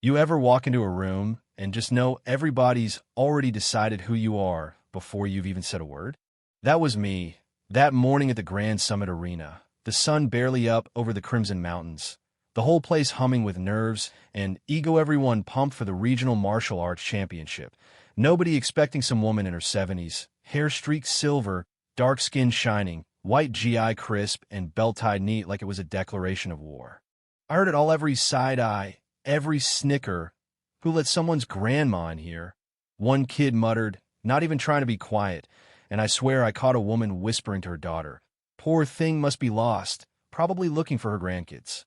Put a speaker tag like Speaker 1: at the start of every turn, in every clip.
Speaker 1: You ever walk into a room and just know everybody's already decided who you are before you've even said a word? That was me, that morning at the Grand Summit Arena, the sun barely up over the Crimson Mountains, the whole place humming with nerves and ego, everyone pumped for the Regional Martial Arts Championship. Nobody expecting some woman in her 70s, hair streaked silver, dark skin shining, white GI crisp, and belt tied neat like it was a declaration of war. I heard it all, every side eye, every snicker. Who let someone's grandma in here? One kid muttered, not even trying to be quiet, and I swear I caught a woman whispering to her daughter, "Poor thing must be lost, probably looking for her grandkids."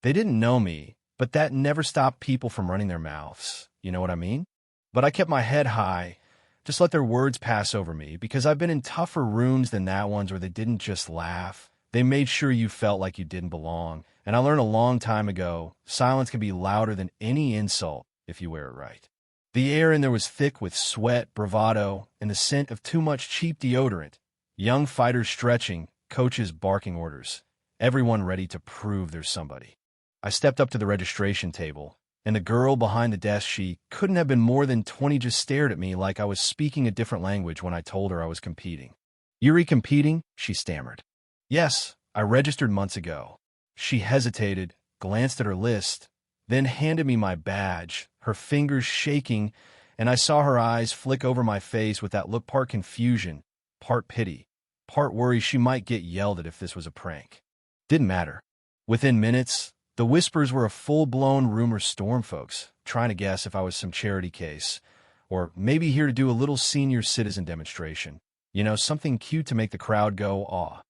Speaker 1: They didn't know me, but that never stopped people from running their mouths. You know what I mean? But I kept my head high, just let their words pass over me, because I've been in tougher rooms than that ones where they didn't just laugh. They made sure you felt like you didn't belong. And I learned a long time ago, silence can be louder than any insult if you wear it right. The air in there was thick with sweat, bravado, and the scent of too much cheap deodorant. Young fighters stretching, coaches barking orders, everyone ready to prove there's somebody. I stepped up to the registration table, and the girl behind the desk, she couldn't have been more than 20, just stared at me like I was speaking a different language when I told her I was competing. "You're competing?" she stammered. "Yes, I registered months ago." She hesitated, glanced at her list, then handed me my badge, her fingers shaking, and I saw her eyes flick over my face with that look, part confusion, part pity, part worry she might get yelled at if this was a prank. Didn't matter. Within minutes, the whispers were a full-blown rumor storm, folks, trying to guess if I was some charity case, or maybe here to do a little senior citizen demonstration. You know, something cute to make the crowd go, "Aw."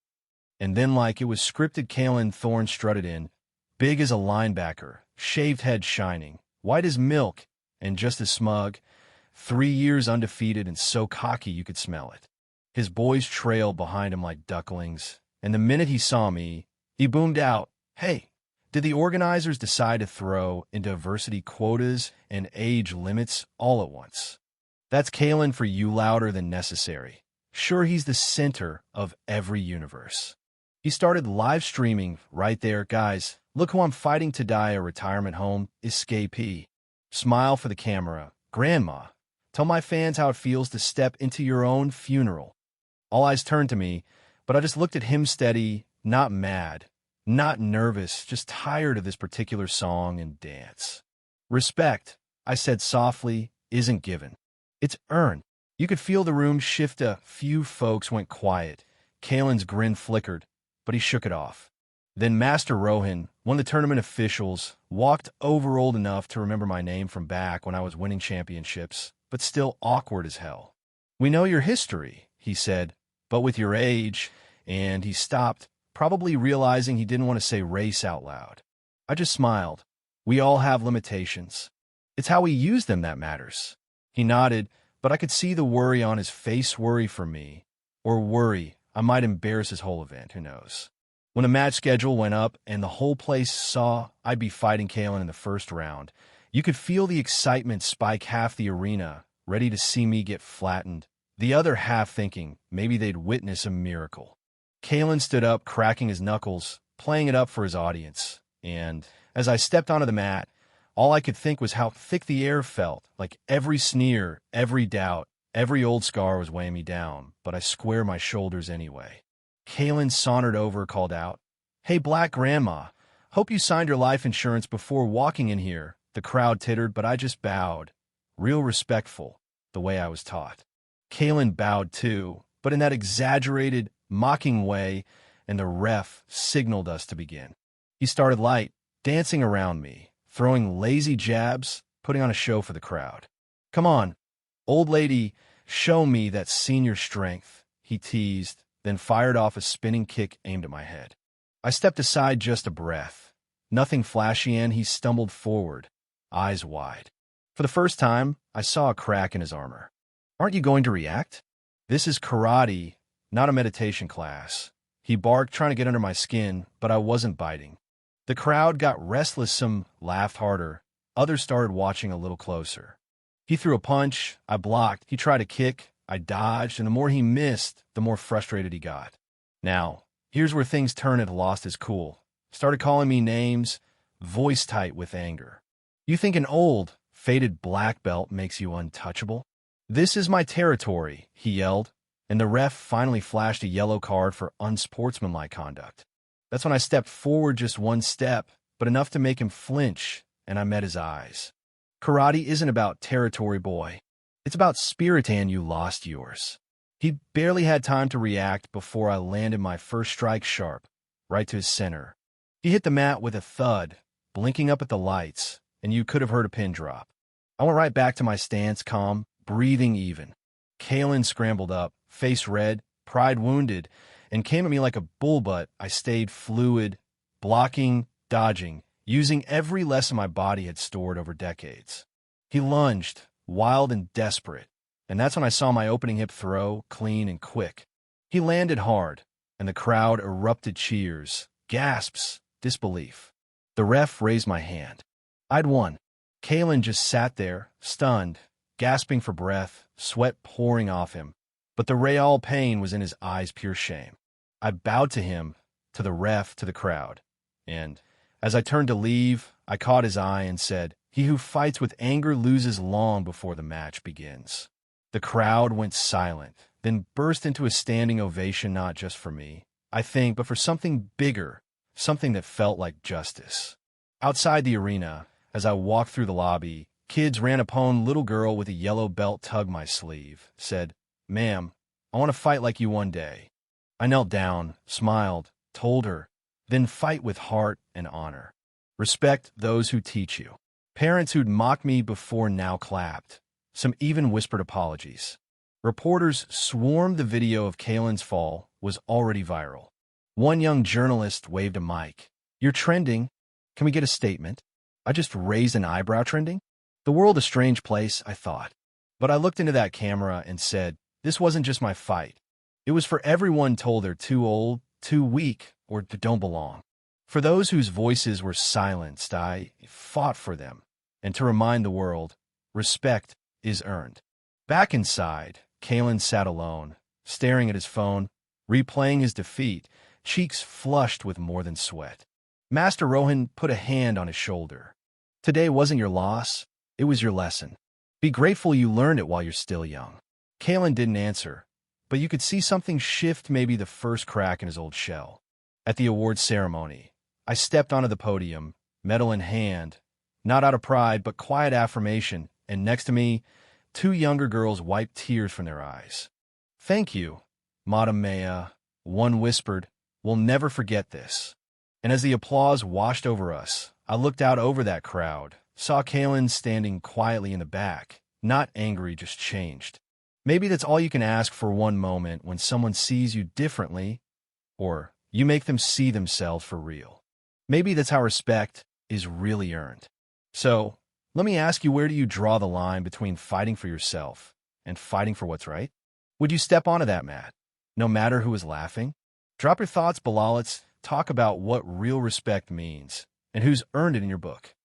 Speaker 1: And then, like it was scripted, Kalen Thorne strutted in, big as a linebacker, shaved head shining, white as milk, and just as smug, 3 years undefeated and so cocky you could smell it. His boys trailed behind him like ducklings, and the minute he saw me, he boomed out, "Hey, did the organizers decide to throw in diversity quotas and age limits all at once?" That's Kalen for you, louder than necessary. Sure, he's the center of every universe. He started live streaming right there. "Guys, look who I'm fighting to die, a retirement home escapee. Smile for the camera. Grandma, tell my fans how it feels to step into your own funeral." All eyes turned to me, but I just looked at him steady, not mad, not nervous, just tired of this particular song and dance. "Respect," I said softly, "isn't given. It's earned." You could feel the room shift. A few folks went quiet. Kalen's grin flickered, but he shook it off. Then Master Rohan, one of the tournament officials, walked over, old enough to remember my name from back when I was winning championships, but still awkward as hell. "We know your history," he said, "but with your age," and he stopped, probably realizing he didn't want to say race out loud. I just smiled. "We all have limitations. It's how we use them that matters." He nodded, but I could see the worry on his face. Worry for me, or worry I might embarrass his whole event, who knows. When the match schedule went up and the whole place saw I'd be fighting Kalen in the first round, you could feel the excitement spike. Half the arena ready to see me get flattened, the other half thinking maybe they'd witness a miracle. Kalen stood up, cracking his knuckles, playing it up for his audience, and as I stepped onto the mat, all I could think was how thick the air felt, like every sneer, every doubt, every old scar was weighing me down, but I squared my shoulders anyway. Kalen sauntered over, called out, "Hey, Black Grandma, hope you signed your life insurance before walking in here." The crowd tittered, but I just bowed, real respectful, the way I was taught. Kalen bowed too, but in that exaggerated, mocking way, and the ref signaled us to begin. He started light, dancing around me, throwing lazy jabs, putting on a show for the crowd. "Come on, old lady, show me that senior strength," he teased, then fired off a spinning kick aimed at my head. I stepped aside just a breath. Nothing flashy, and he stumbled forward, eyes wide. For the first time, I saw a crack in his armor. "Aren't you going to react? This is karate, not a meditation class." He barked, trying to get under my skin, but I wasn't biting. The crowd got restless. Some laughed harder. Others started watching a little closer. He threw a punch. I blocked. He tried a kick. I dodged, and the more he missed, the more frustrated he got. Now, here's where things turned. It lost his cool. Started calling me names, voice tight with anger. You think an old, faded black belt makes you untouchable? This is my territory, he yelled, and the ref finally flashed a yellow card for unsportsmanlike conduct. That's when I stepped forward just one step, but enough to make him flinch, and I met his eyes. Karate isn't about territory, boy. It's about spirit, and you lost yours. He barely had time to react before I landed my first strike sharp, right to his center. He hit the mat with a thud, blinking up at the lights, and you could have heard a pin drop. I went right back to my stance, calm, breathing even. Kalen scrambled up, face red, pride wounded, and came at me like a bull, but I stayed fluid, blocking, dodging, using every lesson my body had stored over decades. He lunged, wild and desperate, and that's when I saw my opening hip throw, clean and quick. He landed hard, and the crowd erupted cheers, gasps, disbelief. The ref raised my hand. I'd won. Kalen just sat there, stunned, gasping for breath, sweat pouring off him. But the real pain was in his eyes, pure shame. I bowed to him, to the ref, to the crowd. And as I turned to leave, I caught his eye and said, "He who fights with anger loses long before the match begins." The crowd went silent, then burst into a standing ovation, not just for me, I think, but for something bigger, something that felt like justice. Outside the arena, as I walked through the lobby, kids ran upon little girl with a yellow belt, tugged my sleeve, said, "Ma'am, I want to fight like you one day." I knelt down, smiled, told her, "Then fight with heart and honor. Respect those who teach you." Parents who'd mocked me before now clapped. Some even whispered apologies. Reporters swarmed. The video of Kalen's fall was already viral. One young journalist waved a mic. "You're trending. Can we get a statement?" I just raised an eyebrow. Trending? The world a strange place, I thought. But I looked into that camera and said, this wasn't just my fight. It was for everyone told they're too old, too weak, or don't belong. For those whose voices were silenced, I fought for them. And to remind the world, respect is earned. Back inside, Kalen sat alone, staring at his phone, replaying his defeat, cheeks flushed with more than sweat. Master Rohan put a hand on his shoulder. "Today wasn't your loss, it was your lesson. Be grateful you learned it while you're still young." Kalen didn't answer, but you could see something shift, maybe the first crack in his old shell. At the awards ceremony, I stepped onto the podium, medal in hand, not out of pride, but quiet affirmation, and next to me, two younger girls wiped tears from their eyes. "Thank you, Madam Maya," one whispered. "We'll never forget this." And as the applause washed over us, I looked out over that crowd, saw Kalen standing quietly in the back, not angry, just changed. Maybe that's all you can ask for one moment when someone sees you differently, or you make them see themselves for real. Maybe that's how respect is really earned. So, let me ask you, where do you draw the line between fighting for yourself and fighting for what's right? Would you step onto that mat, no matter who is laughing? Drop your thoughts below. Let's talk about what real respect means and who's earned it in your book.